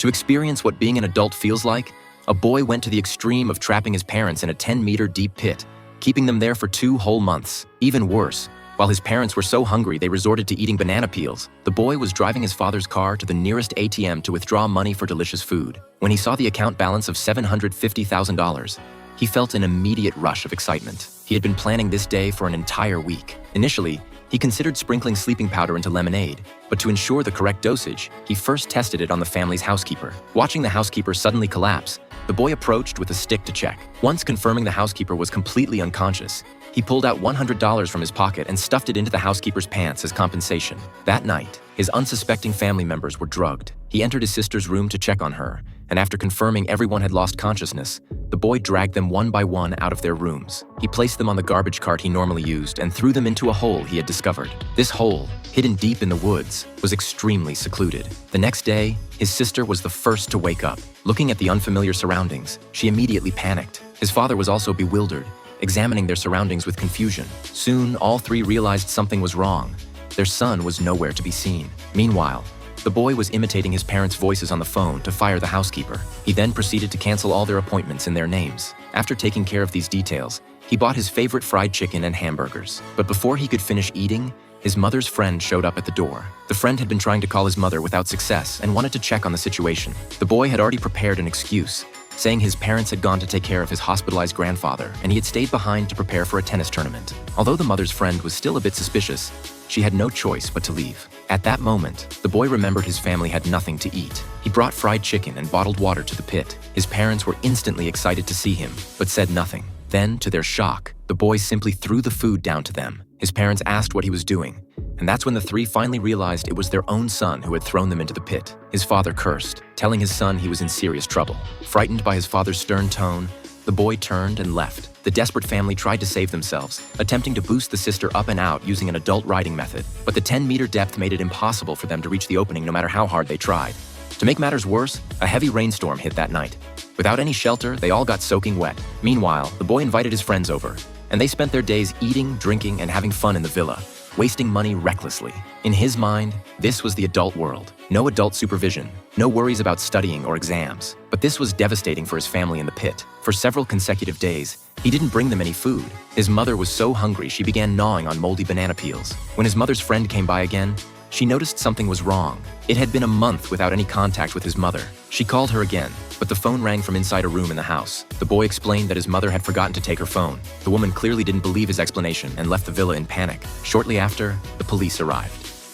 To experience what being an adult feels like, a boy went to the extreme of trapping his parents in a 10-meter deep pit, keeping them there for 2 whole months. Even worse, while his parents were so hungry they resorted to eating banana peels, the boy was driving his father's car to the nearest ATM to withdraw money for delicious food. When he saw the account balance of $750,000, he felt an immediate rush of excitement. He had been planning this day for an entire week. Initially, he considered sprinkling sleeping powder into lemonade, but to ensure the correct dosage, he first tested it on the family's housekeeper. Watching the housekeeper suddenly collapse, the boy approached with a stick to check. Once confirming the housekeeper was completely unconscious, he pulled out $100 from his pocket and stuffed it into the housekeeper's pants as compensation. That night, his unsuspecting family members were drugged. He entered his sister's room to check on her, and after confirming everyone had lost consciousness, the boy dragged them one by one out of their rooms. He placed them on the garbage cart he normally used and threw them into a hole he had discovered. This hole, hidden deep in the woods, was extremely secluded. The next day, his sister was the first to wake up. Looking at the unfamiliar surroundings, she immediately panicked. His father was also bewildered, examining their surroundings with confusion. Soon, all three realized something was wrong. Their son was nowhere to be seen. Meanwhile, the boy was imitating his parents' voices on the phone to fire the housekeeper. He then proceeded to cancel all their appointments in their names. After taking care of these details, he bought his favorite fried chicken and hamburgers. But before he could finish eating, his mother's friend showed up at the door. The friend had been trying to call his mother without success and wanted to check on the situation. The boy had already prepared an excuse, saying his parents had gone to take care of his hospitalized grandfather and he had stayed behind to prepare for a tennis tournament. Although the mother's friend was still a bit suspicious, she had no choice but to leave. At that moment, the boy remembered his family had nothing to eat. He brought fried chicken and bottled water to the pit. His parents were instantly excited to see him, but said nothing. Then, to their shock, the boy simply threw the food down to them. His parents asked what he was doing, and that's when the three finally realized it was their own son who had thrown them into the pit. His father cursed, telling his son he was in serious trouble. Frightened by his father's stern tone, the boy turned and left. The desperate family tried to save themselves, attempting to boost the sister up and out using an adult riding method. But the 10-meter depth made it impossible for them to reach the opening no matter how hard they tried. To make matters worse, a heavy rainstorm hit that night. Without any shelter, they all got soaking wet. Meanwhile, the boy invited his friends over, and they spent their days eating, drinking, and having fun in the villa, wasting money recklessly. In his mind, this was the adult world. No adult supervision, no worries about studying or exams. But this was devastating for his family in the pit. For several consecutive days, he didn't bring them any food. His mother was so hungry she began gnawing on moldy banana peels. When his mother's friend came by again, she noticed something was wrong. It had been a month without any contact with his mother. She called her again, but the phone rang from inside a room in the house. The boy explained that his mother had forgotten to take her phone. The woman clearly didn't believe his explanation and left the villa in panic. Shortly after, the police arrived.